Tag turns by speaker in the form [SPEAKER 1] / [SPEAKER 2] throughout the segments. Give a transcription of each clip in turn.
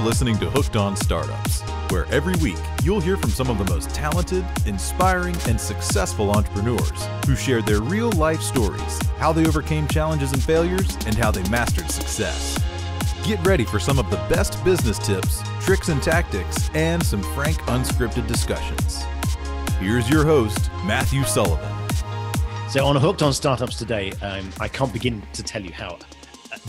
[SPEAKER 1] listening to Hooked on Startups, where every week you'll hear from some of the most talented, inspiring, and successful entrepreneurs who shared their real-life stories, how they overcame challenges and failures, and how they mastered success. Get ready for some of the best business tips, tricks and tactics, and some frank, unscripted discussions. Here's your host, Matthew Sullivan.
[SPEAKER 2] So on Hooked on Startups today, I can't begin to tell you how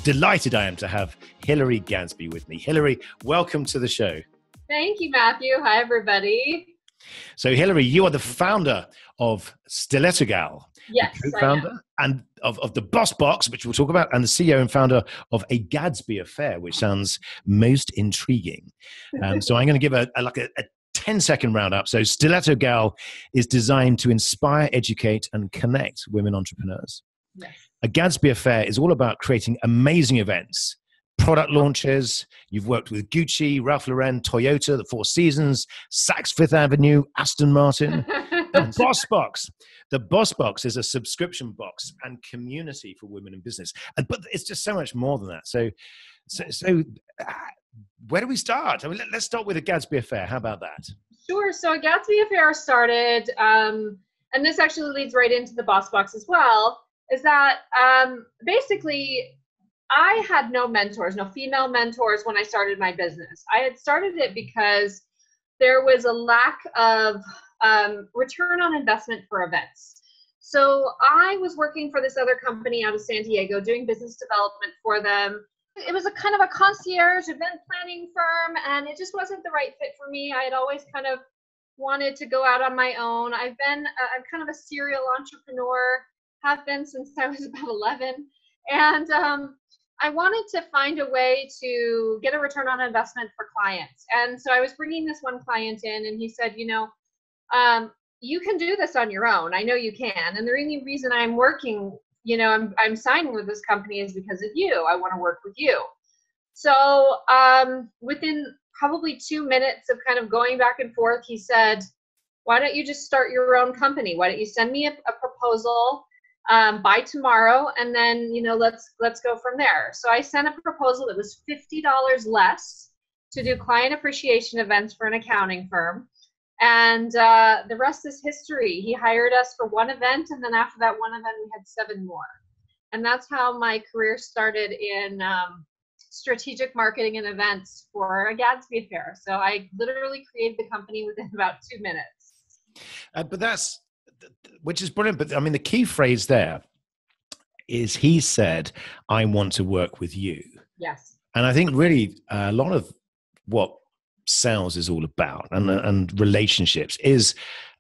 [SPEAKER 2] delighted I am to have Hillary Gadsby with me. Hillary, welcome to the show.
[SPEAKER 3] Thank you, Matthew. Hi, everybody.
[SPEAKER 2] So Hillary, you are the founder of Stiletto Gal.
[SPEAKER 3] Yes,
[SPEAKER 2] co-founder and of the Boss Box, which we'll talk about, and the CEO and founder of A Gadsby Affair, which sounds most intriguing. So I'm going to give a 10-second roundup. So Stiletto Gal is designed to inspire, educate, and connect women entrepreneurs.
[SPEAKER 3] Yes.
[SPEAKER 2] A Gadsby Affair is all about creating amazing events, product launches. You've worked with Gucci, Ralph Lauren, Toyota, the Four Seasons, Saks Fifth Avenue, Aston Martin. The Boss Box. The Boss Box is a subscription box and community for women in business. But it's just so much more than that. So where do we start? I mean, let's start with A Gadsby Affair. How about that?
[SPEAKER 3] Sure. So A Gadsby Affair started, and this actually leads right into the Boss Box as well, is that basically I had no mentors, no female mentors when I started my business. I had started it because there was a lack of return on investment for events. So I was working for this other company out of San Diego doing business development for them. It was a kind of a concierge event planning firm, and it just wasn't the right fit for me. I had always kind of wanted to go out on my own. I'm kind of a serial entrepreneur, have been since I was about 11. And I wanted to find a way to get a return on investment for clients. And so I was bringing this one client in, and he said, you can do this on your own. I know you can. And the only reason I'm working, I'm signing with this company is because of you. I want to work with you. So within probably 2 minutes of kind of going back and forth, he said, why don't you just start your own company? Why don't you send me a proposal by tomorrow, and then let's go from there. So I sent a proposal that was $50 less to do client appreciation events for an accounting firm, and the rest is history. He hired us for one event, and then after that one event we had 7 more, and that's how my career started in strategic marketing and events for A Gadsby Affair. So I literally created the company within about 2 minutes.
[SPEAKER 2] Which is brilliant. But I mean, the key phrase there is he said, I want to work with you.
[SPEAKER 3] Yes.
[SPEAKER 2] And I think really a lot of what sales is all about and relationships is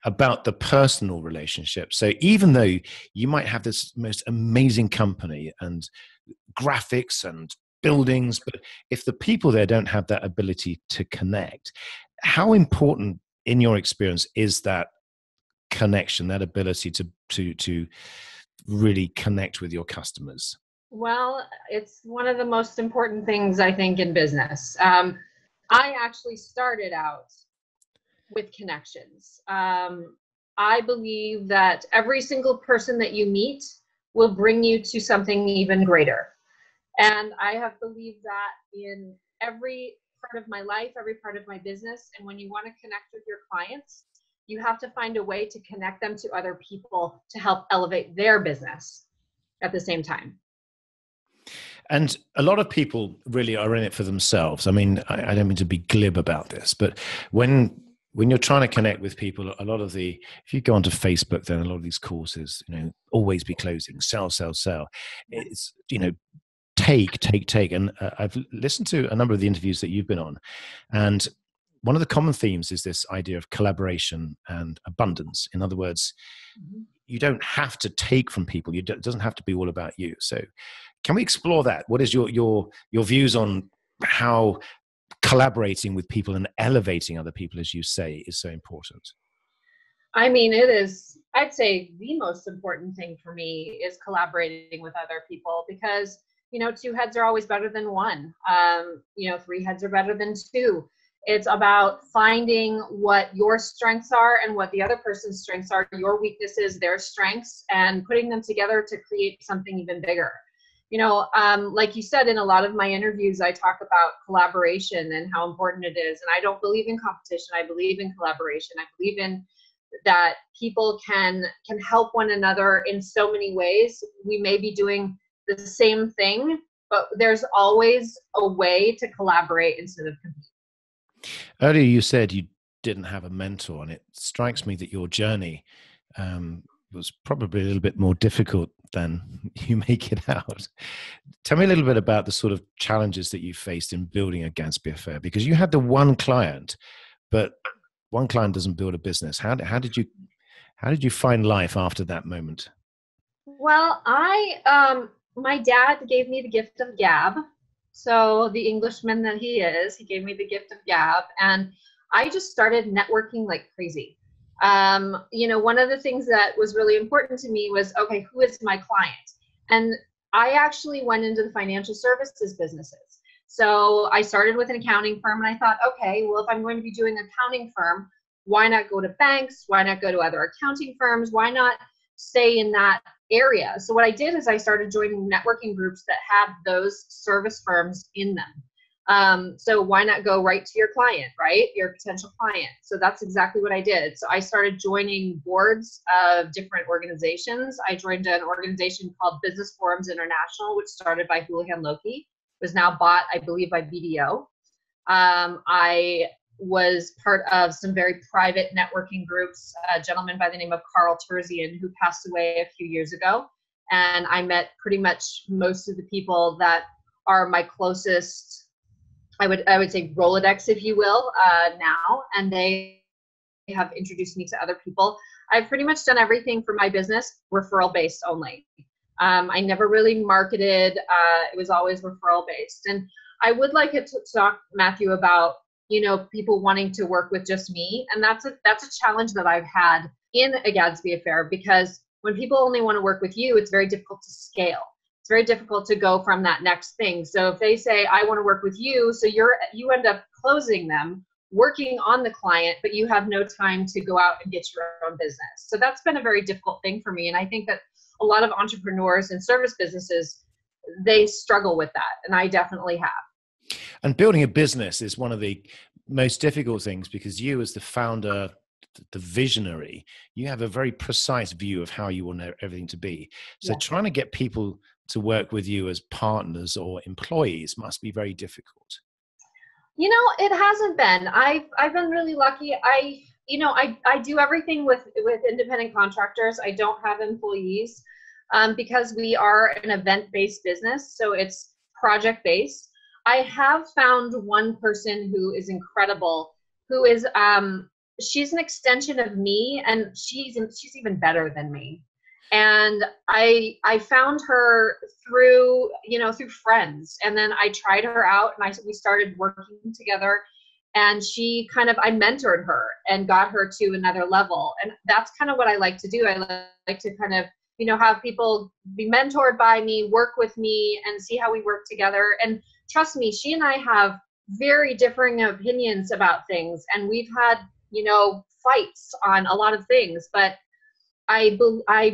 [SPEAKER 2] about the personal relationship. So even though you might have this most amazing company and graphics and buildings, but if the people there don't have that ability to connect, how important in your experience is that connection, that ability to really connect with your customers?
[SPEAKER 3] Well, it's one of the most important things, I think, in business. I actually started out with connections. I believe that every single person that you meet will bring you to something even greater. And I have believed that in every part of my life, every part of my business. And when you want to connect with your clients, you have to find a way to connect them to other people to help elevate their business at the same time.
[SPEAKER 2] And a lot of people really are in it for themselves. I mean, I don't mean to be glib about this, but when you're trying to connect with people, if you go onto Facebook, then a lot of these courses, always be closing, sell, sell, sell. It's, take. And I've listened to a number of the interviews that you've been on, and one of the common themes is this idea of collaboration and abundance. In other words, you don't have to take from people. It doesn't have to be all about you. So can we explore that? What is your views on how collaborating with people and elevating other people, as you say, is so important?
[SPEAKER 3] I mean, it is, I'd say the most important thing for me is collaborating with other people because, 2 heads are always better than one. 3 heads are better than 2. It's about finding what your strengths are and what the other person's strengths are, your weaknesses, their strengths, and putting them together to create something even bigger. Like you said, in a lot of my interviews, I talk about collaboration and how important it is. And I don't believe in competition. I believe in collaboration. I believe in that people can help one another in so many ways. We may be doing the same thing, but there's always a way to collaborate instead of compete.
[SPEAKER 2] Earlier, you said you didn't have a mentor, and it strikes me that your journey was probably a little bit more difficult than you make it out. Tell me a little bit about the sort of challenges that you faced in building A Gadsby Affair, because you had the one client, but one client doesn't build a business. How did you find life after that moment?
[SPEAKER 3] Well, my dad gave me the gift of gab. So the Englishman that he is, he gave me the gift of gab, and I just started networking like crazy. One of the things that was really important to me was, okay, who is my client? And I actually went into the financial services businesses. So I started with an accounting firm, and I thought, okay, well, if I'm going to be doing an accounting firm, why not go to banks? Why not go to other accounting firms? Why not stay in that area? So what I did is I started joining networking groups that had those service firms in them. So why not go right to your client, right? Your potential client. So that's exactly what I did. So I started joining boards of different organizations. I joined an organization called Business Forums International, which started by Houlihan Lokey, was now bought, I believe, by BDO. I was part of some very private networking groups, a gentleman by the name of Carl Terzian, who passed away a few years ago. And I met pretty much most of the people that are my closest, I would say Rolodex, if you will, now, and they have introduced me to other people. I've pretty much done everything for my business referral based only. I never really marketed. It was always referral based. And I would like to talk, Matthew, about, people wanting to work with just me. And that's a challenge that I've had in A Gadsby Affair, because when people only want to work with you, it's very difficult to scale. It's very difficult to go from that next thing. So if they say, I want to work with you, so you end up closing them, working on the client, but you have no time to go out and get your own business. So that's been a very difficult thing for me. And I think that a lot of entrepreneurs and service businesses, they struggle with that. And I definitely have.
[SPEAKER 2] And building a business is one of the most difficult things, because you, as the founder, the visionary, you have a very precise view of how you want everything to be. So
[SPEAKER 3] Yeah.
[SPEAKER 2] Trying to get people to work with you as partners or employees must be very difficult.
[SPEAKER 3] It hasn't been. I've been really lucky. I do everything with independent contractors. I don't have employees because we are an event-based business, so it's project-based. I have found one person who is incredible, who is she's an extension of me, and she's even better than me. And I found her through friends, and then I tried her out, and we started working together, and I mentored her and got her to another level. And that's kind of what I like to do. I like to kind of, have people be mentored by me, work with me, and see how we work together. And trust me, she and I have very differing opinions about things, and we've had, fights on a lot of things, but I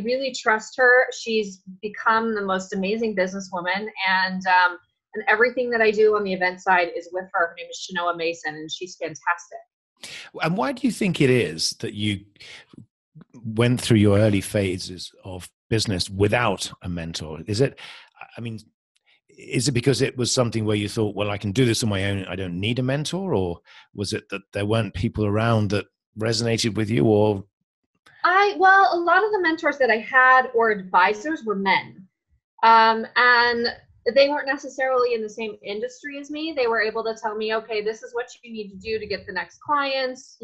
[SPEAKER 3] really trust her. She's become the most amazing businesswoman, and everything that I do on the event side is with her. Her name is Shanoa Mason, and she's fantastic.
[SPEAKER 2] And why do you think it is that you went through your early phases of business without a mentor? Is it because it was something where you thought, well, I can do this on my own, I don't need a mentor? Or was it that there weren't people around that resonated with you? Or
[SPEAKER 3] a lot of the mentors that I had or advisors were men. And they weren't necessarily in the same industry as me. They were able to tell me, okay, this is what you need to do to get the next clients.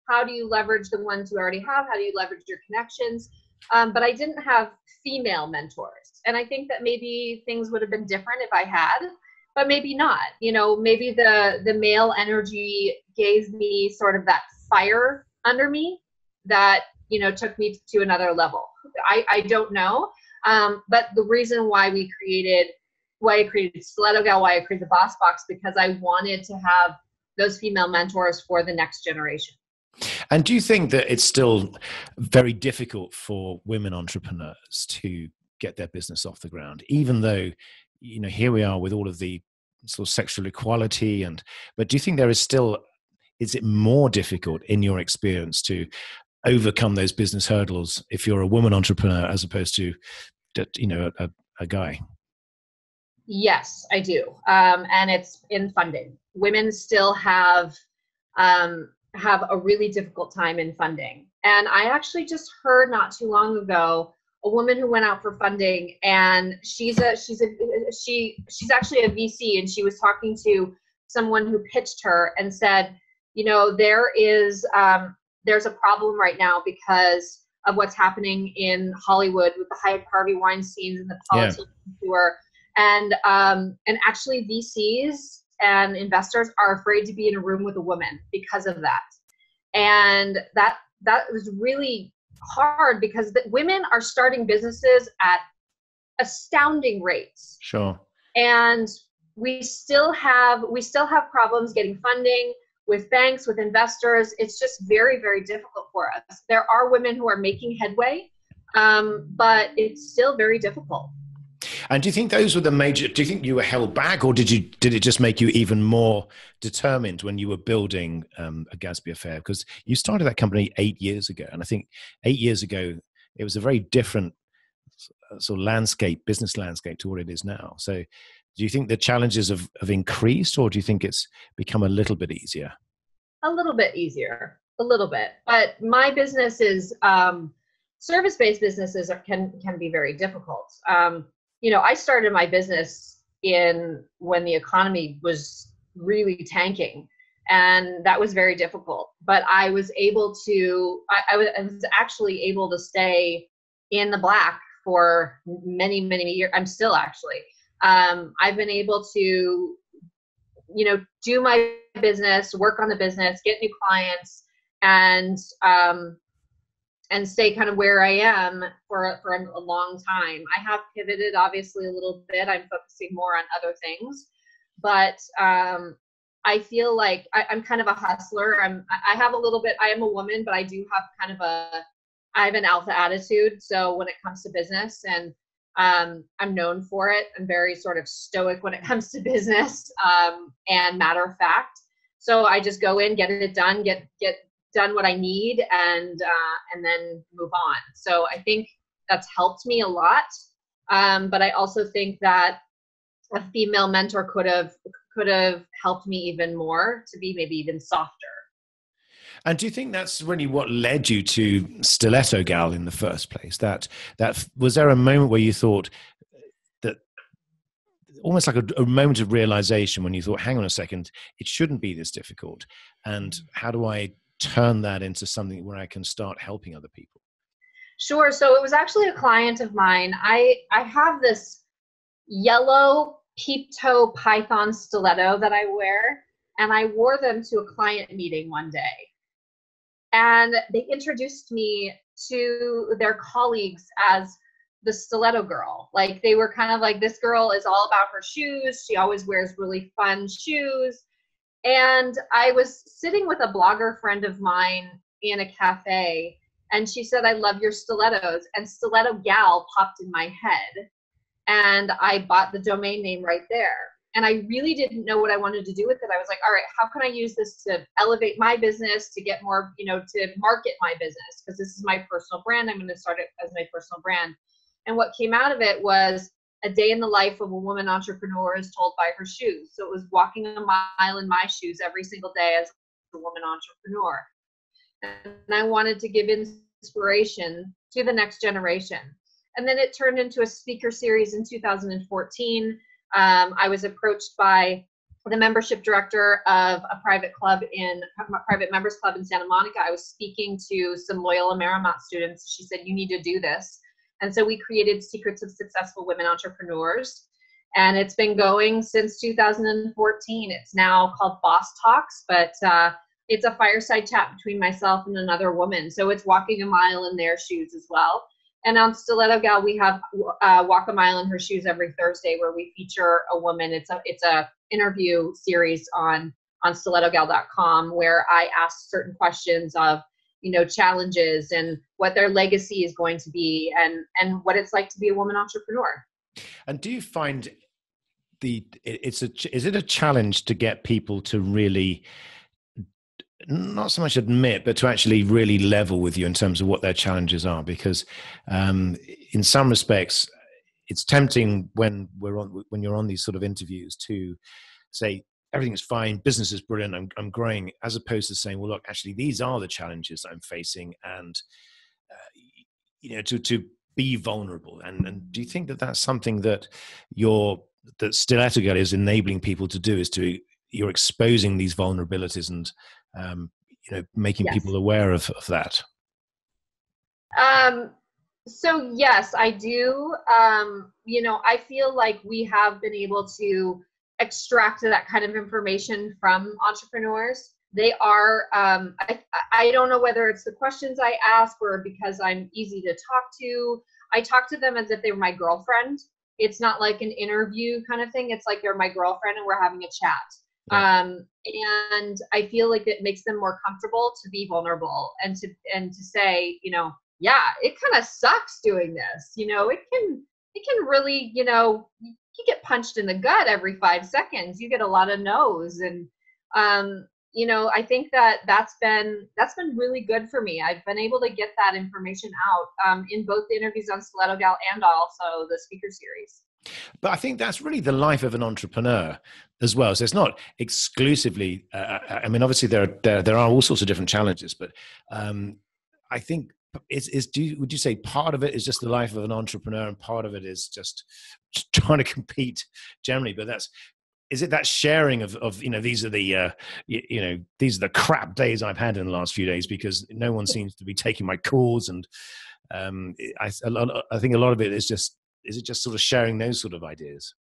[SPEAKER 3] How do you leverage the ones you already have? How do you leverage your connections? But I didn't have female mentors. And I think that maybe things would have been different if I had, but maybe not. Maybe the male energy gave me sort of that fire under me that, took me to another level. I don't know. But the reason why I created Stiletto Gal, why I created the Boss Box, because I wanted to have those female mentors for the next generation.
[SPEAKER 2] And do you think that it's still very difficult for women entrepreneurs to get their business off the ground, even though, here we are with all of the sort of sexual equality but do you think is it more difficult in your experience to overcome those business hurdles if you're a woman entrepreneur as opposed to, a guy?
[SPEAKER 3] Yes, I do. And it's in funding. Women still have a really difficult time in funding. And I actually just heard not too long ago a woman who went out for funding, and she's actually a VC, and she was talking to someone who pitched her and said, there's a problem right now because of what's happening in Hollywood with the Harvey Weinsteins and the politicians who are, and actually VCs and investors are afraid to be in a room with a woman because of that. And that was really hard because women are starting businesses at astounding rates.
[SPEAKER 2] Sure.
[SPEAKER 3] And we still have problems getting funding with banks, with investors. It's just very, very difficult for us. There are women who are making headway, but it's still very difficult.
[SPEAKER 2] And do you think those were do you think you were held back, or did it just make you even more determined when you were building A Gadsby Affair? Because you started that company 8 years ago. And I think 8 years ago, it was a very different sort of business landscape to what it is now. So do you think the challenges have increased, or do you think it's become a little bit easier?
[SPEAKER 3] A little bit easier, a little bit. But my business is, service-based businesses can be very difficult. I started my business when the economy was really tanking, and that was very difficult. But I was actually able to stay in the black for many, many years. I'm still actually. I've been able to, do my business, work on the business, get new clients, and stay kind of where I am for a long time. I have pivoted obviously a little bit. I'm focusing more on other things, but I feel like I'm kind of a hustler. I am a woman, but I do have I have an alpha attitude. So when it comes to business, and I'm known for it, I'm very sort of stoic when it comes to business, and matter of fact. So I just go in, get it done, get done what I need, and then move on. So I think that's helped me a lot. But I also think that a female mentor could have helped me even more to be maybe even softer.
[SPEAKER 2] And do you think that's really what led you to Stiletto Gal in the first place? That was there a moment where you thought that, almost like a moment of realization, when you thought, hang on a second, it shouldn't be this difficult, and how do I turn that into something where I can start helping other people?
[SPEAKER 3] Sure. So it was actually a client of mine. I have this yellow peep toe python stiletto that I wear, and I wore them to a client meeting one day. And they introduced me to their colleagues as the Stiletto Girl. Like, they were kind of like, this girl is all about her shoes. She always wears really fun shoes. And I was sitting with a blogger friend of mine in a cafe, and she said, I love your stilettos. And Stiletto Gal popped in my head, and I bought the domain name right there. And I really didn't know what I wanted to do with it. I was like, all right, how can I use this to elevate my business, to get more, to market my business? Because this is my personal brand. I'm going to start it as my personal brand. And what came out of it was a day in the life of a woman entrepreneur is told by her shoes. So it was walking a mile in my shoes every single day as a woman entrepreneur. And I wanted to give inspiration to the next generation. And then it turned into a speaker series in 2014. I was approached by the membership director of a private members club in Santa Monica. I was speaking to some Loyola Marymount students. She said, you need to do this. And so we created Secrets of Successful Women Entrepreneurs. And it's been going since 2014. It's now called Boss Talks, but it's a fireside chat between myself and another woman. So it's walking a mile in their shoes as well. And on Stiletto Gal, we have Walk a Mile in Her Shoes every Thursday, where we feature a woman. It's a interview series on StilettoGal.com, where I ask certain questions of, challenges and what their legacy is going to be, and what it's like to be a woman entrepreneur.
[SPEAKER 2] And do you find is it a challenge to get people to really not so much admit, but to actually really level with you in terms of what their challenges are? Because in some respects, it's tempting when you're on these sort of interviews to say everything's fine, business is brilliant, I'm growing, as opposed to saying, well, look, actually, these are the challenges I'm facing, and to be vulnerable. And do you think that that's something that that Stiletto Gal is enabling people to do, is you're exposing these vulnerabilities and making
[SPEAKER 3] Yes.
[SPEAKER 2] people aware of that?
[SPEAKER 3] So yes, I do. I feel like we have been able to extract that kind of information from entrepreneurs. They are, I don't know whether it's the questions I ask or because I'm easy to talk to. I talk to them as if they were my girlfriend. It's not like an interview kind of thing. It's like they're my girlfriend and we're having a chat. Right. And I feel like it makes them more comfortable to be vulnerable and to say, yeah, it kind of sucks doing this. It can really, you get punched in the gut every 5 seconds. You get a lot of no's. And, I think that's been really good for me. I've been able to get that information out in both the interviews on Stiletto Gal and also the speaker series.
[SPEAKER 2] But I think that's really the life of an entrepreneur as well. So it's not exclusively, obviously there are all sorts of different challenges, but I think would you say part of it is just the life of an entrepreneur and part of it is just trying to compete generally? But is it that sharing of these are the these are the crap days I've had in the last few days because no one seems to be taking my calls, and I think a lot of it is it just sort of sharing those sort of ideas?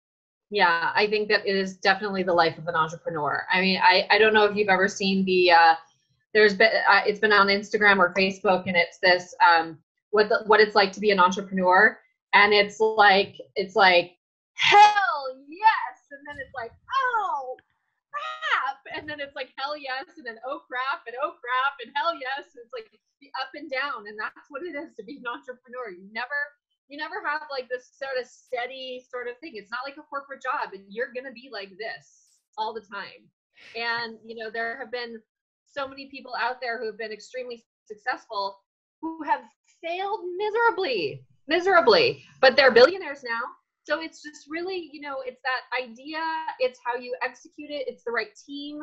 [SPEAKER 3] Yeah, I think that it is definitely the life of an entrepreneur. I mean, I don't know if you've ever seen it's been on Instagram or Facebook, and it's this what it's like to be an entrepreneur, and it's like hell yes, and then it's like oh crap, and then it's like hell yes, and then oh crap and hell yes, and it's like the up and down, and that's what it is to be an entrepreneur. You never have like this sort of steady sort of thing. It's not like a corporate job, and you're gonna be like this all the time. And there have been so many people out there who have been extremely successful who have failed miserably, but they're billionaires now. So it's just really, it's that idea, it's how you execute it, it's the right team.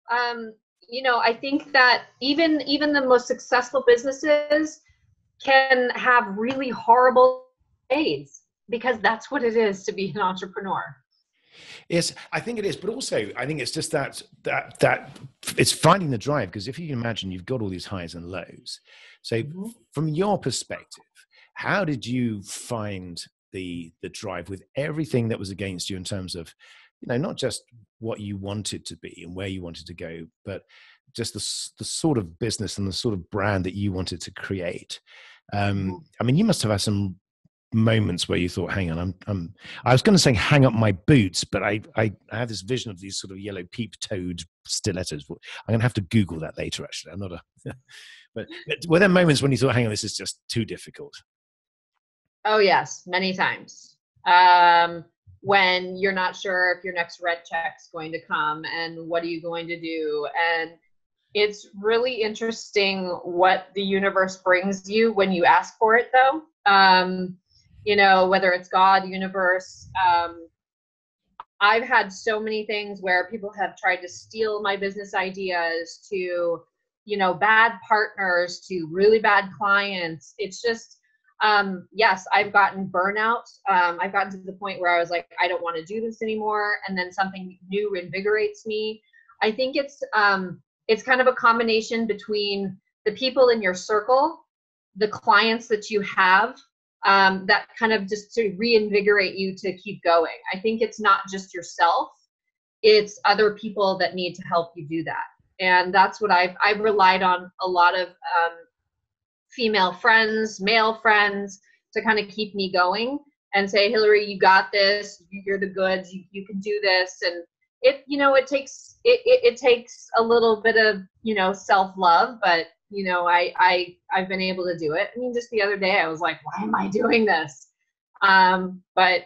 [SPEAKER 3] I think that even the most successful businesses can have really horrible days, because that's what it is to be an entrepreneur.
[SPEAKER 2] Yes, I think it is, but also I think it's just that it's finding the drive, because if you can imagine, you've got all these highs and lows. So from your perspective, how did you find the drive with everything that was against you in terms of, not just what you wanted to be and where you wanted to go, but just the sort of business and the sort of brand that you wanted to create? You must have had some moments where you thought, hang on, I was going to say hang up my boots, but I have this vision of these sort of yellow peep-toed stilettos. I'm going to have to Google that later, actually. I'm not but were there moments when you thought, hang on, this is just too difficult?
[SPEAKER 3] Oh yes, many times. When you're not sure if your next red check's going to come and what are you going to do? And it's really interesting what the universe brings you when you ask for it, though. Whether it's God, universe. I've had so many things where people have tried to steal my business ideas, to, bad partners, to really bad clients. It's just, yes, I've gotten burnout. I've gotten to the point where I was like, I don't want to do this anymore. And then something new invigorates me. I think it's kind of a combination between the people in your circle, the clients that you have, that kind of just to reinvigorate you to keep going. I think it's not just yourself, it's other people that need to help you do that. And that's what I've relied on a lot of female friends, male friends, to kind of keep me going and say, Hillary, you got this, you're the goods, you can do this. And it takes a little bit of, self-love, but I've been able to do it. I mean, just the other day I was like, why am I doing this? But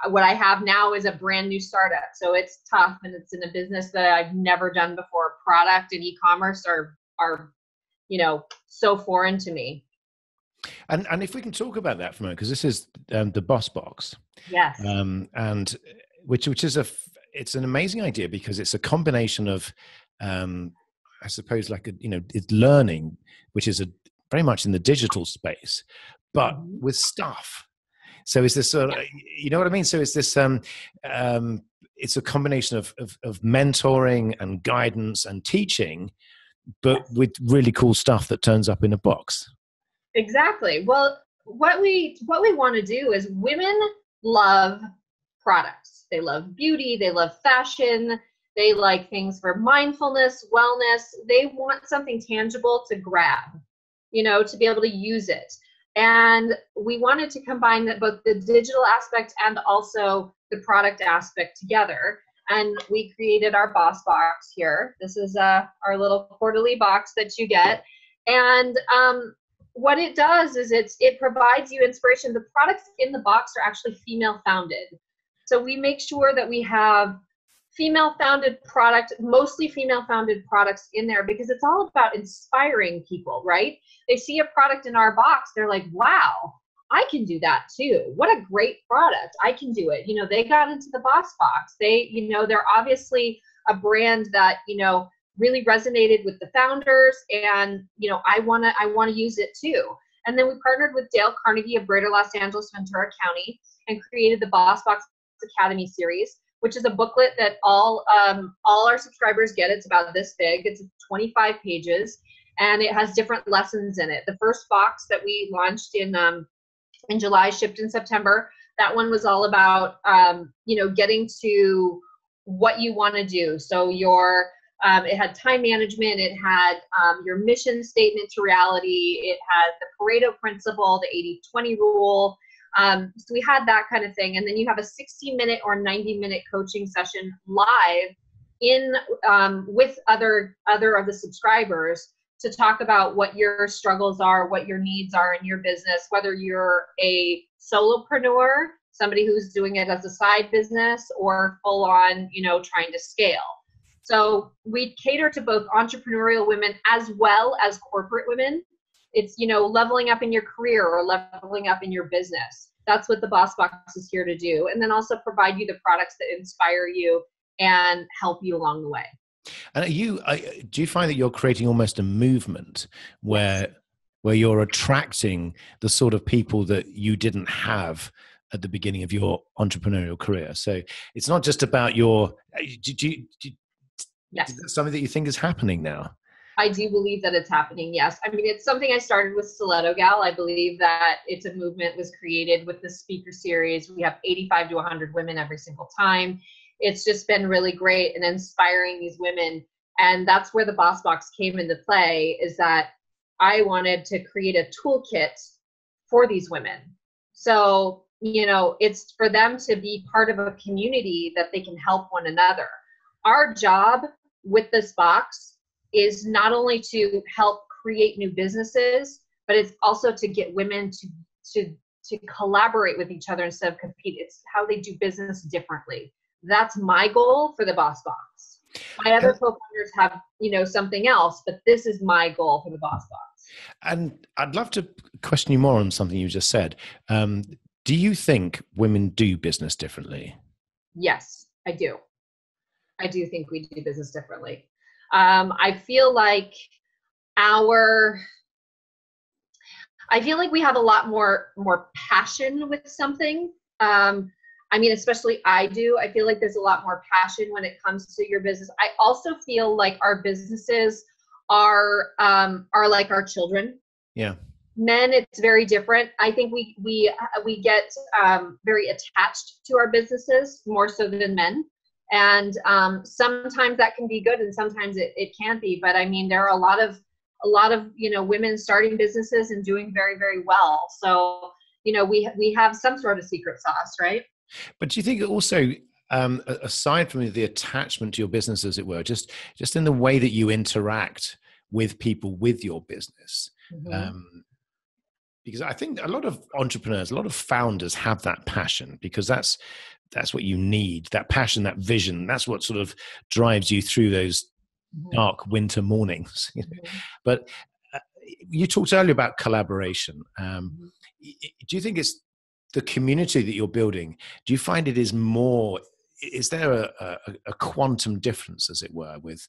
[SPEAKER 3] what I have now is a brand new startup. So it's tough, and it's in a business that I've never done before. Product and e-commerce are so foreign to me.
[SPEAKER 2] And if we can talk about that for a moment, because this is the Boss Box.
[SPEAKER 3] Yes.
[SPEAKER 2] And which is it's an amazing idea, because it's a combination of, I suppose, it's learning, which is very much in the digital space, but with stuff. So is this sort of, you know what I mean? So is this, it's a combination of mentoring and guidance and teaching, but with really cool stuff that turns up in a box.
[SPEAKER 3] Exactly. Well, what we want to do is, women love products. They love beauty. They love fashion. They like things for mindfulness, wellness. They want something tangible to grab, to be able to use it. And we wanted to combine both the digital aspect and also the product aspect together. And we created our Boss Box here. This is our little quarterly box that you get. And what it does is it provides you inspiration. The products in the box are actually female founded. So we make sure that we have female founded mostly female founded products in there, because it's all about inspiring people, right? They see a product in our box, they're like, wow, I can do that too. What a great product. I can do it. They got into the Boss Box. They're obviously a brand that, really resonated with the founders, and, I want to use it too. And then we partnered with Dale Carnegie of Greater Los Angeles, Ventura County, and created the Boss Box Academy series, which is a booklet that all our subscribers get. It's about this big. It's 25 pages, and it has different lessons in it. The first box that we launched in July, shipped in September. That one was all about, getting to what you want to do. So it had time management. It had your mission statement to reality. It had the Pareto principle, the 80-20 rule. So we had that kind of thing. And then you have a 60-minute or 90-minute coaching session live with other of the subscribers to talk about what your struggles are, what your needs are in your business, whether you're a solopreneur, somebody who's doing it as a side business, or full on, trying to scale. So we cater to both entrepreneurial women as well as corporate women. It's, leveling up in your career or leveling up in your business. That's what the Boss Box is here to do. And then also provide you the products that inspire you and help you along the way.
[SPEAKER 2] And do you find that you're creating almost a movement where you're attracting the sort of people that you didn't have at the beginning of your entrepreneurial career? So it's not just about
[SPEAKER 3] yes.
[SPEAKER 2] Is that something that you think is happening now?
[SPEAKER 3] I do believe that it's happening, yes. I mean, it's something I started with Stiletto Gal. I believe that it's a movement was created with the speaker series. We have 85 to 100 women every single time. It's just been really great and inspiring these women. And that's where the Boss Box came into play, is that I wanted to create a toolkit for these women. So, it's for them to be part of a community that they can help one another. Our job with this box is not only to help create new businesses, but it's also to get women to collaborate with each other instead of compete. It's how they do business differently. That's my goal for the Boss Box. My other co-founders have, something else, but this is my goal for the Boss Box.
[SPEAKER 2] And I'd love to question you more on something you just said. Do you think women do business differently?
[SPEAKER 3] Yes, I do. I do think we do business differently. I feel like we have a lot more passion with something. Especially I do. I feel like there's a lot more passion when it comes to your business. I also feel like our businesses are like our children.
[SPEAKER 2] Yeah.
[SPEAKER 3] Men, it's very different. I think we get very attached to our businesses more so than men. And sometimes that can be good, and sometimes it can't be. But I mean, there are a lot of women starting businesses and doing very, very well. So we have some sort of secret sauce, right?
[SPEAKER 2] But do you think also, aside from the attachment to your business, as it were, just in the way that you interact with people with your business.
[SPEAKER 3] Mm-hmm.
[SPEAKER 2] Because I think a lot of entrepreneurs, a lot of founders have that passion, because that's what you need, that passion, that vision. That's what sort of drives you through those dark winter mornings.
[SPEAKER 3] Mm-hmm.
[SPEAKER 2] But you talked earlier about collaboration. Do you think it's the community that you're building? Do you find it is more, is there a quantum difference, as it were, with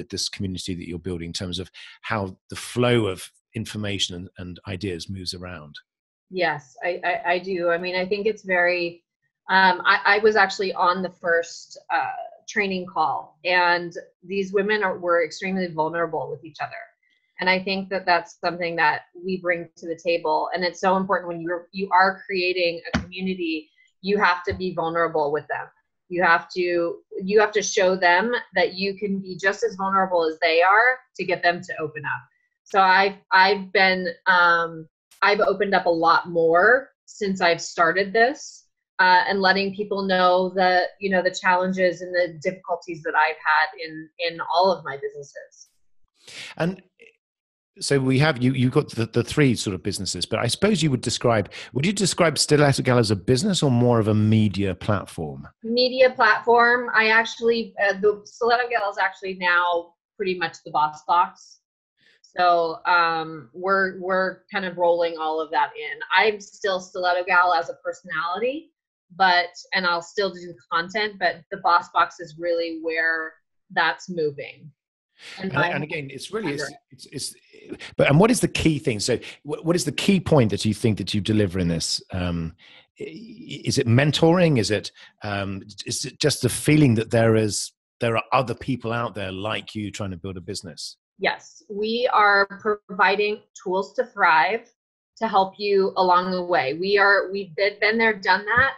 [SPEAKER 2] this community that you're building in terms of how the flow of information and ideas moves around?
[SPEAKER 3] Yes, I do. I mean, I think it's very, I was actually on the first training call, and these women were extremely vulnerable with each other. And I think that that's something that we bring to the table. And it's so important when you are creating a community, you have to be vulnerable with them. You have to show them that you can be just as vulnerable as they are to get them to open up. So I've opened up a lot more since I've started this, and letting people know the challenges and the difficulties that I've had in all of my businesses.
[SPEAKER 2] And so we have you've got the three sort of businesses, but I suppose would you describe Stiletto Gal as a business or more of a media platform?
[SPEAKER 3] Media platform. I actually, the Stiletto Gal is actually now pretty much the Boss Box. So we're kind of rolling all of that in. I'm still Stiletto Gal as a personality, and I'll still do content, but the Boss Box is really where that's moving. And
[SPEAKER 2] again, it's really, but what is the key thing? So what is the key point that you think that you deliver in this? Is it mentoring? Is it just the feeling that there are other people out there like you trying to build a business?
[SPEAKER 3] Yes, we are providing tools to thrive, to help you along the way. We've been there, done that.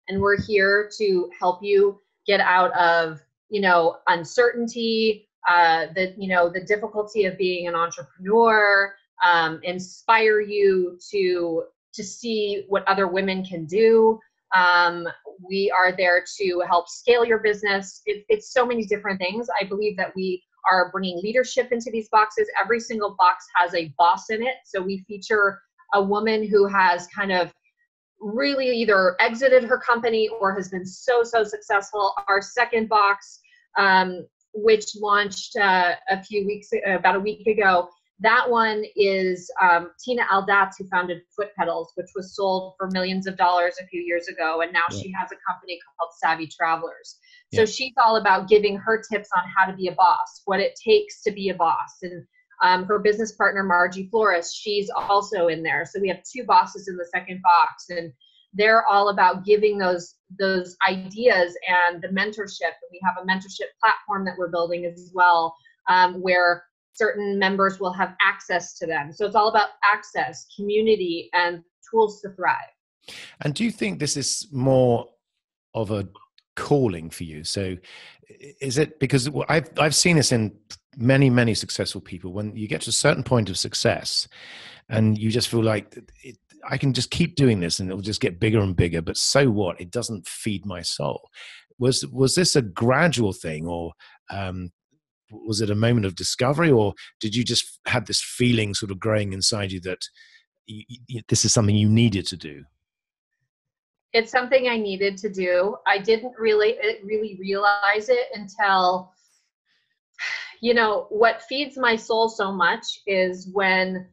[SPEAKER 3] And we're here to help you get out of, uncertainty, the difficulty of being an entrepreneur, inspire you to see what other women can do. We are there to help scale your business. It's so many different things. I believe that we are bringing leadership into these boxes. Every single box has a boss in it. So we feature a woman who has kind of really either exited her company or has been so successful. Our second box, which launched about a week ago, that one is Tina Aldatz, who founded Foot Pedals, which was sold for millions of dollars a few years ago. And now she has a company called Savvy Travelers. So she's all about giving her tips on how to be a boss, what it takes to be a boss. And her business partner, Margie Flores, she's also in there. So we have two bosses in the second box, and they're all about giving those ideas and the mentorship. And we have a mentorship platform that we're building as well, where certain members will have access to them. So it's all about access, community, and tools to thrive.
[SPEAKER 2] And do you think this is more of a calling for you? So is it because I've seen this in many successful people, when you get to a certain point of success and you just feel like I can just keep doing this and it'll just get bigger and bigger, but so what? It doesn't feed my soul. Was this a gradual thing, or was it a moment of discovery, or did you just have this feeling sort of growing inside you that this is something you needed to do?
[SPEAKER 3] It's something I needed to do. I didn't really realize it until, what feeds my soul so much is when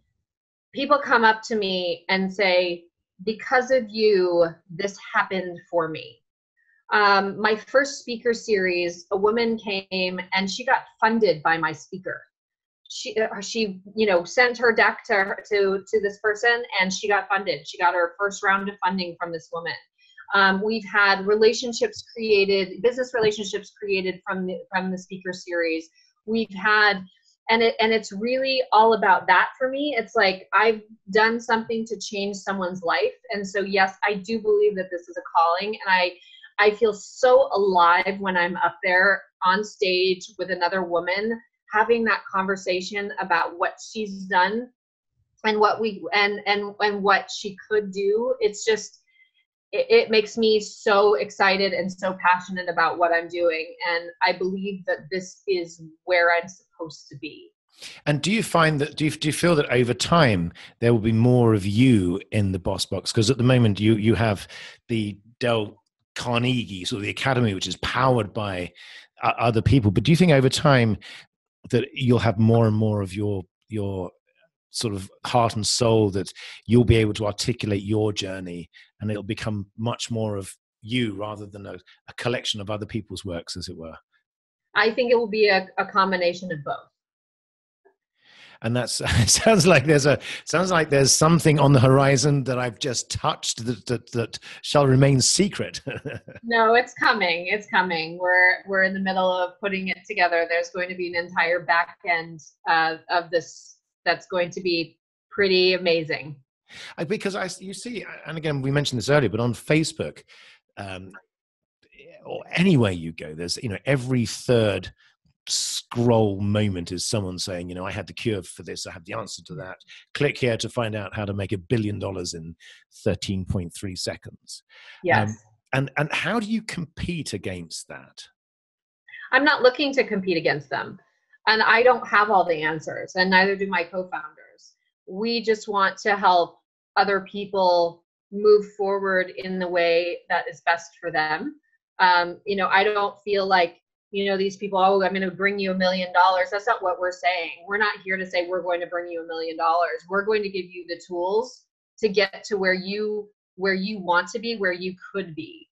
[SPEAKER 3] people come up to me and say, because of you, this happened for me. My first speaker series, a woman came and she got funded by my speaker. She sent her deck to this person, and she got funded. She got her first round of funding from this woman. We've had business relationships created from the speaker series. We've had, and it's really all about that for me. It's like I've done something to change someone's life. And so, yes, I do believe that this is a calling, and I feel so alive when I'm up there on stage with another woman, having that conversation about what she's done and what and what she could do. It's just, it makes me so excited and so passionate about what I'm doing. And I believe that this is where I'm supposed to be.
[SPEAKER 2] And do you find that, do you feel that over time there will be more of you in the Boss Box? Because at the moment you have the Dale Carnegie, sort of the academy, which is powered by other people. But do you think over time that you'll have more and more of your sort of heart and soul, that you'll be able to articulate your journey and it'll become much more of you rather than a collection of other people's works, as it were?
[SPEAKER 3] I think it will be a combination of both.
[SPEAKER 2] And that's sounds like there's something on the horizon that I've just touched that shall remain secret.
[SPEAKER 3] No, it's coming. It's coming. We're in the middle of putting it together. There's going to be an entire back end of this that's going to be pretty amazing.
[SPEAKER 2] Because you see, and again, we mentioned this earlier, but on Facebook, or anywhere you go, there's, every third scroll moment is someone saying, I had the cure for this, I have the answer to that, click here to find out how to make $1 billion in 13.3 seconds.
[SPEAKER 3] Yes.
[SPEAKER 2] And how do you compete against that?
[SPEAKER 3] I'm not looking to compete against them, and I don't have all the answers, and neither do my co-founders. We just want to help other people move forward in the way that is best for them. I don't feel like, these people, I'm going to bring you $1 million. That's not what we're saying. We're not here to say we're going to bring you $1 million. We're going to give you the tools to get to where you want to be, where you could be.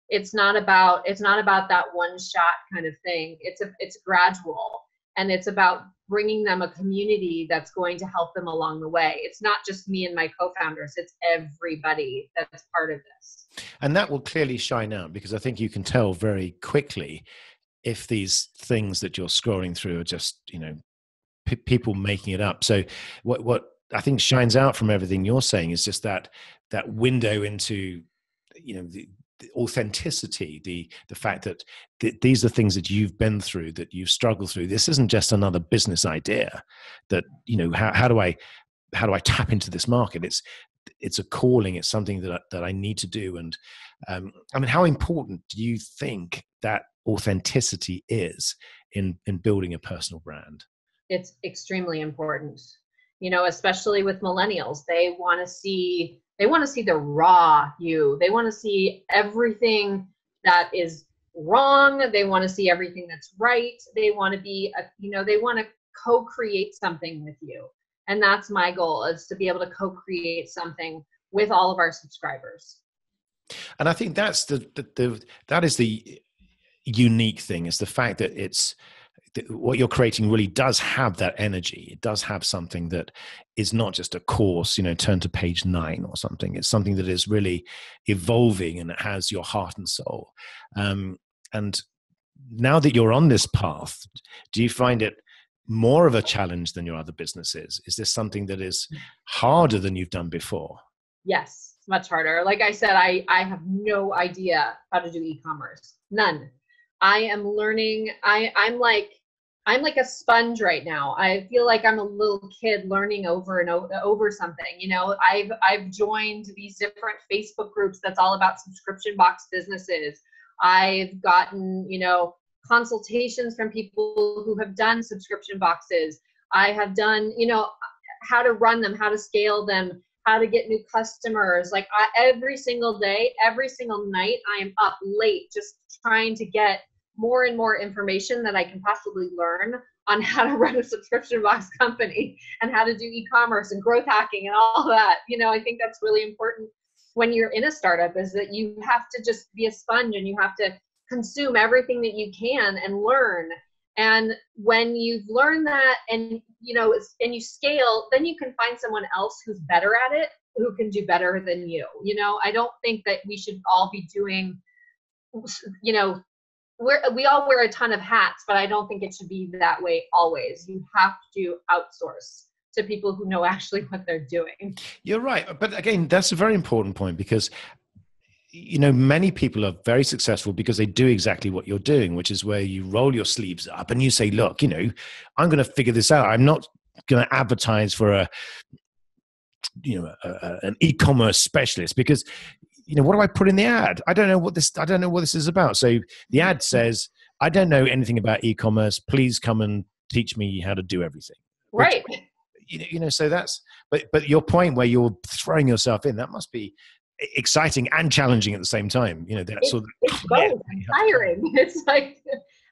[SPEAKER 3] It's not about that one shot kind of thing. It's gradual, and it's about bringing them a community that's going to help them along the way. It's not just me and my co-founders. It's everybody that's part of this. And
[SPEAKER 2] that will clearly shine out, because I think you can tell very quickly if these things that you're scrolling through are just, people making it up. So what I think shines out from everything you're saying is just that window into, the authenticity, the fact that these are things that you've been through, that you've struggled through. This isn't just another business idea that, how do I tap into this market? It's a calling. It's something that I need to do. And how important do you think that authenticity is in building a personal brand?
[SPEAKER 3] It's extremely important, especially with millennials. They want to see the raw you. They want to see everything that is wrong. They want to see everything that's right. They want to be they want to co-create something with you. And that's my goal, is to be able to co-create something with all of our subscribers.
[SPEAKER 2] And I think that's that is the unique thing, is the fact that what you're creating really does have that energy. It does have something that is not just a course, turn to page 9 or something. It's something that is really evolving, and it has your heart and soul. And now that you're on this path, do you find it more of a challenge than your other businesses? Is this something that is harder than you've done before?
[SPEAKER 3] Yes, much harder. Like I said, I have no idea how to do e-commerce. None. I am learning. I'm like a sponge right now. I feel like I'm a little kid learning over and over something. I've joined these different Facebook groups that's all about subscription box businesses. I've gotten, consultations from people who have done subscription boxes. I have done, how to run them, how to scale them, how to get new customers. Like every single day, every single night, I am up late just trying to get more and more information that I can possibly learn on how to run a subscription box company and how to do e-commerce and growth hacking and all that. I think that's really important when you're in a startup, is that you have to just be a sponge, and you have to consume everything that you can and learn. And when you've learned that, and and you scale, then you can find someone else who's better at it, who can do better than you. I don't think that we should all be doing, we all wear a ton of hats, but I don't think it should be that way always. You have to outsource to people who know actually what they're doing.
[SPEAKER 2] You're right. But again, that's a very important point, because many people are very successful because they do exactly what you're doing, which is where you roll your sleeves up and you say, look, I'm going to figure this out. I'm not going to advertise for an e-commerce specialist, because what do I put in the ad? I don't know what this is about. So the ad says, I don't know anything about e-commerce. Please come and teach me how to do everything.
[SPEAKER 3] Right.
[SPEAKER 2] Which, so that's, but your point where you're throwing yourself in, that must be exciting and challenging at the same time.
[SPEAKER 3] It's both tiring. It's like,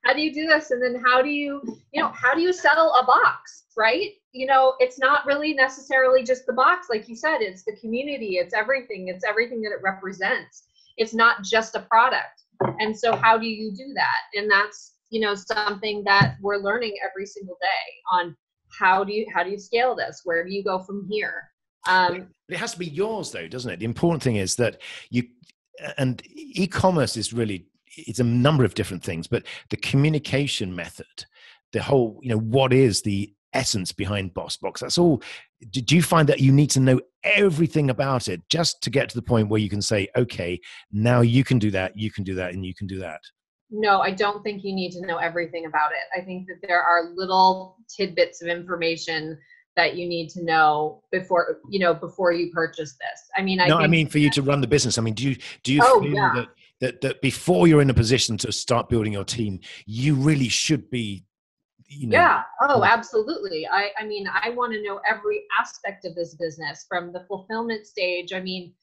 [SPEAKER 3] how do you do this? And then how do you sell a box, right? It's not really necessarily just the box. Like you said, it's the community, it's everything that it represents. It's not just a product. And so how do you do that? And that's, something that we're learning every single day on how do you scale this? Where do you go from here?
[SPEAKER 2] It has to be yours though, doesn't it? The important thing is that and e-commerce is really, it's a number of different things, but the communication method, the whole, what is the essence behind Boss Box? That's all. Do you find that you need to know everything about it just to get to the point where you can say, okay, now you can do that, and you can do that?
[SPEAKER 3] No, I don't think you need to know everything about it. I think that there are little tidbits of information that you need to know before you purchase this. I mean,
[SPEAKER 2] for you to run the business. I mean, do you feel that before you're in a position to start building your team, you really should be,
[SPEAKER 3] Yeah. Oh, absolutely. I mean, I want to know every aspect of this business from the fulfillment stage. I mean,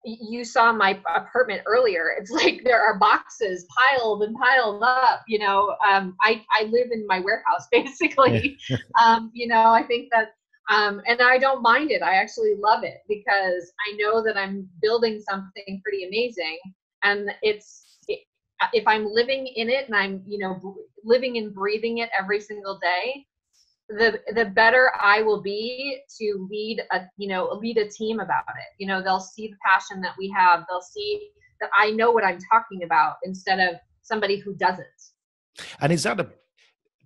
[SPEAKER 3] you saw my apartment earlier. It's like there are boxes piled and piled up. I live in my warehouse basically. I think that, and I don't mind it. I actually love it because I know that I'm building something pretty amazing. And if I'm living in it and I'm, living and breathing it every single day, the better I will be to lead a team about it. They'll see the passion that we have. They'll see that I know what I'm talking about instead of somebody who doesn't.
[SPEAKER 2] And is that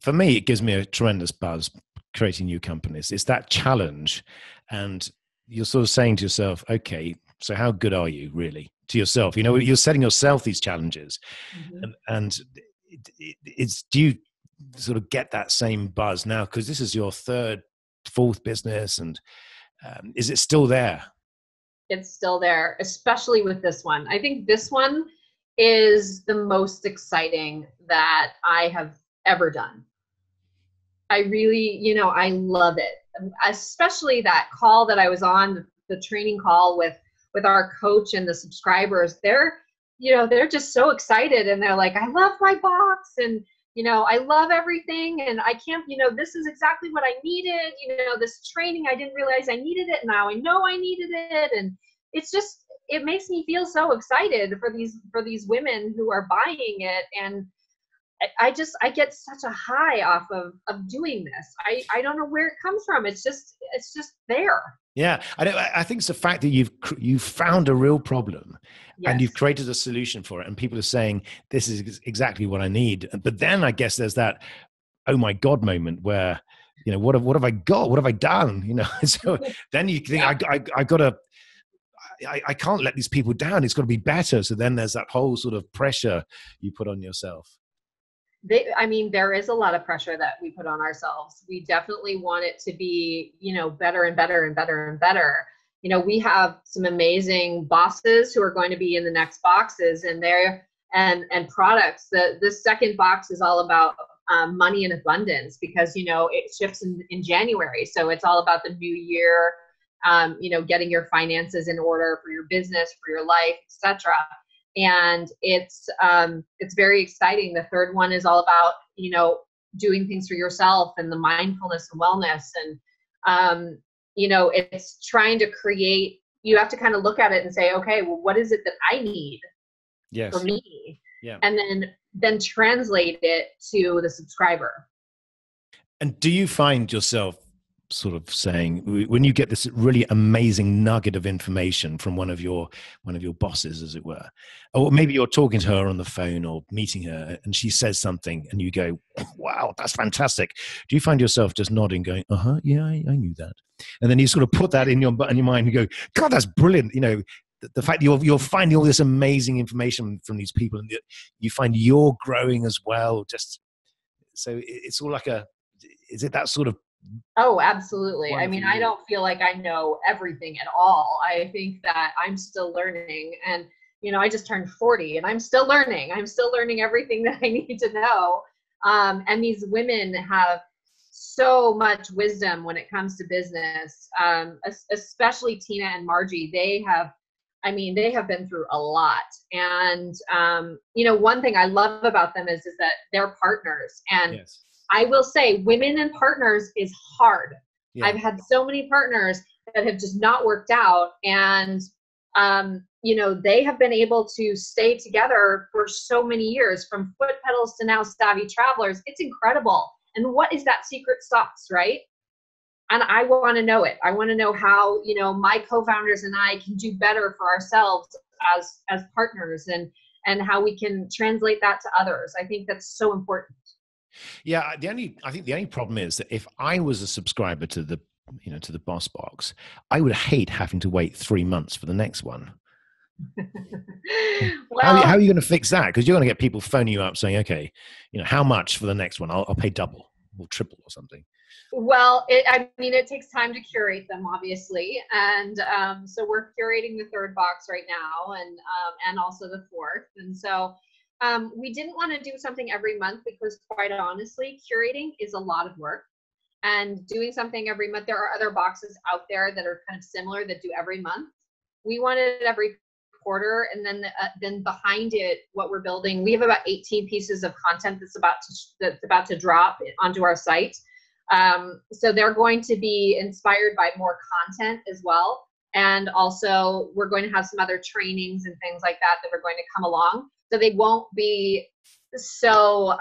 [SPEAKER 2] for me, it gives me a tremendous buzz creating new companies. It's that challenge. And you're sort of saying to yourself, okay, so how good are you really to yourself? You're setting yourself these challenges. Mm-hmm. And do you sort of get that same buzz now? Because this is your third, fourth business. And is it still there?
[SPEAKER 3] It's still there, especially with this one. I think this one is the most exciting that I have ever done. I really, I love it. Especially that call that I was on, the training call with our coach and the subscribers. They're just so excited and they're like, I love my box and, I love everything and I can't, this is exactly what I needed. This training, I didn't realize I needed it. Now I know I needed it. And it's just, it makes me feel so excited for these women who are buying it. And I get such a high off of doing this. I don't know where it comes from. It's just there.
[SPEAKER 2] Yeah, I think it's the fact that you've found a real problem, yes, and you've created a solution for it, and people are saying this is exactly what I need. But then I guess there's that oh my God moment where what have I got? What have I done? So then you think I can't let these people down. It's got to be better. So then there's that whole sort of pressure you put on yourself.
[SPEAKER 3] There is a lot of pressure that we put on ourselves. We definitely want it to be, better and better and better and better. We have some amazing bosses who are going to be in the next boxes and and products. This second box is all about money and abundance because, it shifts in January. So it's all about the new year, getting your finances in order for your business, for your life, etc. And it's very exciting. The third one is all about, doing things for yourself and the mindfulness and wellness. And, it's trying to create, you have to kind of look at it and say, okay, well, what is it that I need for me?
[SPEAKER 2] Yeah.
[SPEAKER 3] And then translate it to the subscriber.
[SPEAKER 2] And do you find yourself sort of saying, when you get this really amazing nugget of information from one of your bosses, as it were, or maybe you're talking to her on the phone or meeting her and she says something and you go, wow, that's fantastic. Do you find yourself just nodding, going, yeah, I knew that? And then you sort of put that in your mind and go, God, that's brilliant. The fact that you're finding all this amazing information from these people and you find you're growing as well. Just so it's all like is it that sort of
[SPEAKER 3] Oh, absolutely. I mean,
[SPEAKER 2] Wonderful
[SPEAKER 3] I
[SPEAKER 2] years.
[SPEAKER 3] don't feel like I know everything at all. I think that I'm still learning. And, I just turned 40 and I'm still learning. I'm still learning everything that I need to know. And these women have so much wisdom when it comes to business, especially Tina and Margie. They have been through a lot. And, one thing I love about them is that they're partners. And
[SPEAKER 2] Yes.
[SPEAKER 3] I will say women and partners is hard.
[SPEAKER 2] Yeah.
[SPEAKER 3] I've had so many partners that have just not worked out. And, they have been able to stay together for so many years, from foot pedals to now savvy travelers. It's incredible. And what is that secret sauce, right? And I want to know it. I want to know how, my co-founders and I can do better for ourselves as partners, and how we can translate that to others. I think that's so important.
[SPEAKER 2] Yeah, I think the only problem is that if I was a subscriber to the Boss Box, I would hate having to wait 3 months for the next one.
[SPEAKER 3] Well,
[SPEAKER 2] How are you going to fix that? Because you're going to get people phoning you up saying, okay, how much for the next one? I'll pay double or triple or something.
[SPEAKER 3] well, it takes time to curate them, obviously, and so we're curating the third box right now, and also the fourth, and so we didn't want to do something every month because, quite honestly, curating is a lot of work, and doing something every month. There are other boxes out there that are kind of similar that do every month. We wanted every quarter, and then behind it, what we're building, we have about 18 pieces of content that's about to drop onto our site. So they're going to be inspired by more content as well. And also we're going to have some other trainings and things like that are going to come along. So they won't be so,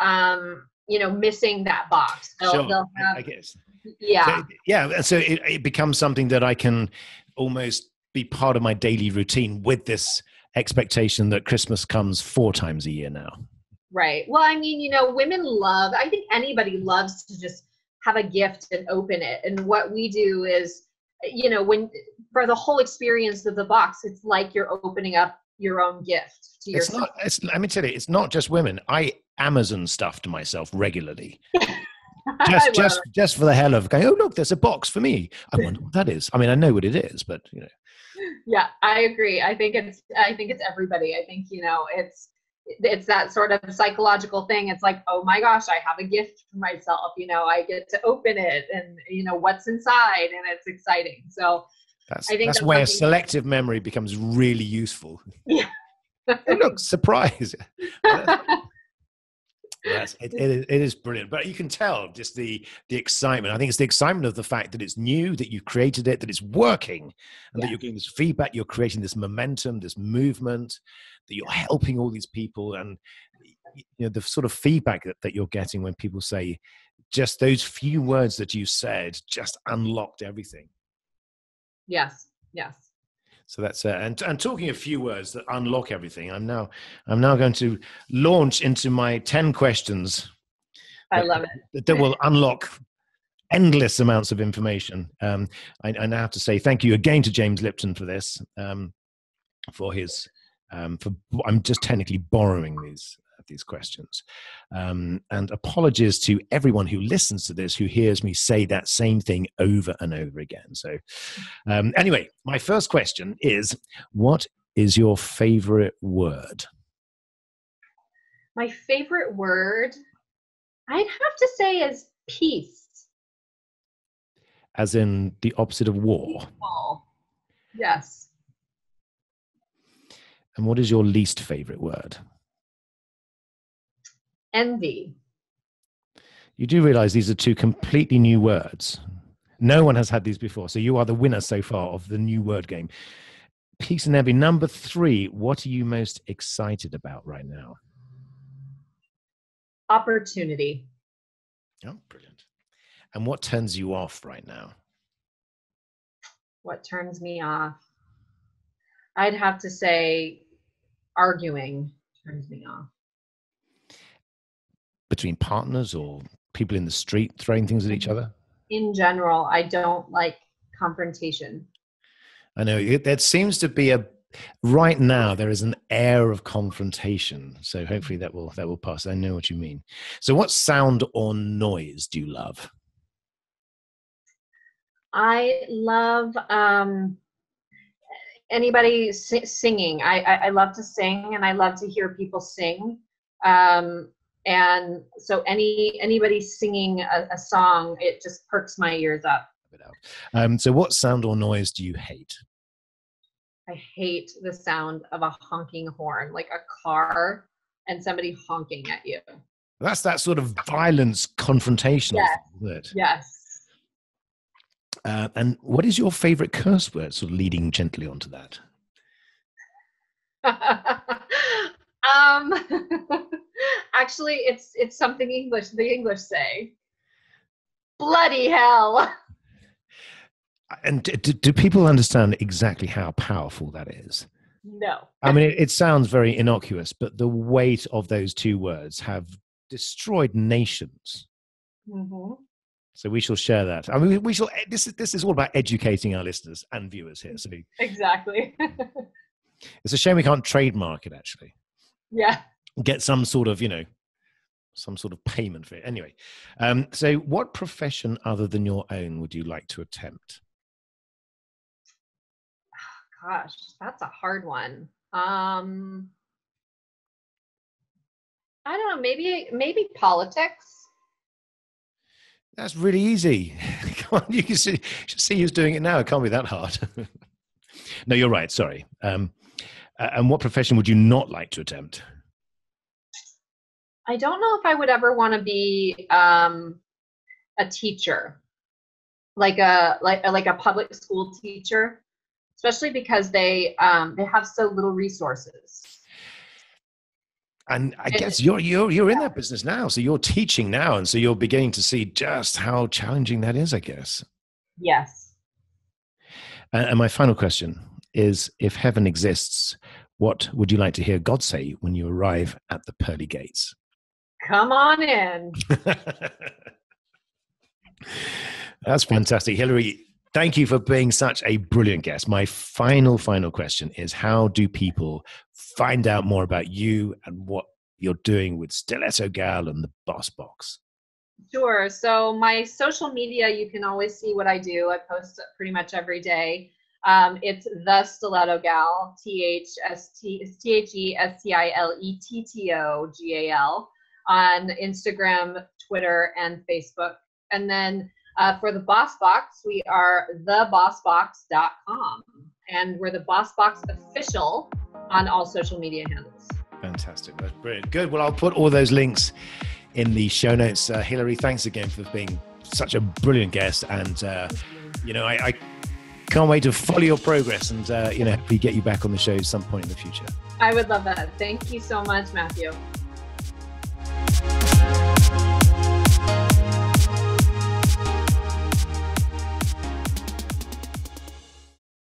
[SPEAKER 3] missing that box.
[SPEAKER 2] Sure,
[SPEAKER 3] They'll have,
[SPEAKER 2] I guess.
[SPEAKER 3] yeah.
[SPEAKER 2] So it becomes something that I can almost be part of my daily routine, with this expectation that Christmas comes 4 times a year now.
[SPEAKER 3] Right. Well, I think anybody loves to just have a gift and open it. And what we do is, for the whole experience of the box, it's like you're opening up your own gift to yourself.
[SPEAKER 2] Let me tell you, it's not just women. I Amazon stuff to myself regularly. just for the hell of going, oh, look, there's a box for me. I wonder what that is. I mean, I know what it is, but
[SPEAKER 3] Yeah, I agree. I think it's everybody. I think, it's that sort of psychological thing. It's like, oh my gosh, I have a gift for myself. I get to open it, and what's inside, and it's exciting. So
[SPEAKER 2] I think that's where selective memory becomes really useful.
[SPEAKER 3] Yeah.
[SPEAKER 2] Oh, look, surprise. Yes, it is brilliant. But you can tell just the excitement. I think it's the excitement of the fact that it's new, that you've created it, that it's working, and that you're getting this feedback, you're creating this momentum, this movement, that you're helping all these people. And the sort of feedback that you're getting when people say, just those few words that you said just unlocked everything.
[SPEAKER 3] Yes.
[SPEAKER 2] So that's and talking a few words that unlock everything. I'm now going to launch into my 10 questions.
[SPEAKER 3] I love it.
[SPEAKER 2] That will unlock endless amounts of information. I now have to say thank you again to James Lipton for this, for his I'm just technically borrowing these questions, and apologies to everyone who listens to this, who hears me say that same thing over and over again. So anyway, my first question is, what is your favorite word?
[SPEAKER 3] My favorite word, I'd have to say, is peace.
[SPEAKER 2] As in the opposite of war?
[SPEAKER 3] Peaceful. Yes.
[SPEAKER 2] And what is your least favorite word?
[SPEAKER 3] Envy.
[SPEAKER 2] You do realize these are 2 completely new words. No one has had these before. So you are the winner so far of the new word game. Peace and envy. Number 3, what are you most excited about right now?
[SPEAKER 3] Opportunity.
[SPEAKER 2] Oh, brilliant. And what turns you off right now?
[SPEAKER 3] What turns me off? I'd have to say arguing turns me off.
[SPEAKER 2] Between partners or people in the street throwing things at each other?
[SPEAKER 3] In general, I don't like confrontation.
[SPEAKER 2] I know there seems to be right now there is an air of confrontation. So hopefully that will pass. I know what you mean. So what sound or noise do you love?
[SPEAKER 3] I love anybody singing. I love to sing, and I love to hear people sing. And so anybody singing a song, it just perks my ears up.
[SPEAKER 2] So what sound or noise do you hate?
[SPEAKER 3] I hate the sound of a honking horn, like a car and somebody honking at you.
[SPEAKER 2] That's that sort of violence confrontational,
[SPEAKER 3] yes.
[SPEAKER 2] thing, isn't it?
[SPEAKER 3] Yes.
[SPEAKER 2] And what is your favorite curse word, sort of leading gently onto that?
[SPEAKER 3] Actually, it's something the English say. Bloody hell.
[SPEAKER 2] And do people understand exactly how powerful that is?
[SPEAKER 3] No.
[SPEAKER 2] I mean, it sounds very innocuous, but the weight of those two words have destroyed nations.
[SPEAKER 3] Mm-hmm.
[SPEAKER 2] So we shall share that. I mean, we shall. This is all about educating our listeners and viewers here. So
[SPEAKER 3] exactly.
[SPEAKER 2] It's a shame we can't trademark it. Actually,
[SPEAKER 3] yeah.
[SPEAKER 2] Get some sort of payment for it. Anyway, so what profession other than your own would you like to attempt?
[SPEAKER 3] Gosh, that's a hard one. I don't know. Maybe politics.
[SPEAKER 2] That's really easy. Come on, you can see who's doing it now. It can't be that hard. No, you're right. Sorry. And what profession would you not like to attempt?
[SPEAKER 3] I don't know if I would ever want to be a teacher, like a public school teacher, especially because they have so little resources.
[SPEAKER 2] And I guess you're in that business now, so you're teaching now, and so you're beginning to see just how challenging that is, I guess.
[SPEAKER 3] Yes.
[SPEAKER 2] And my final question is, if heaven exists, what would you like to hear God say when you arrive at the pearly gates?
[SPEAKER 3] Come on in.
[SPEAKER 2] That's fantastic. Hillary, thank you for being such a brilliant guest. My final question is, how do people find out more about you and what you're doing with Stiletto Gal and the Boss Box?
[SPEAKER 3] Sure. So my social media, you can always see what I do. I post pretty much every day. It's the Stiletto Gal, TheStilettoGal on Instagram, Twitter, and Facebook. And then for the Boss Box, we are thebossbox.com. And we're the Boss Box official on all social media handles. Fantastic.
[SPEAKER 2] That's brilliant. Good. Well, I'll put all those links in the show notes. Hillary, thanks again for being such a brilliant guest. And, I can't wait to follow your progress and, hopefully get you back on the show at some point in the future.
[SPEAKER 3] I would love that. Thank you so much, Matthew.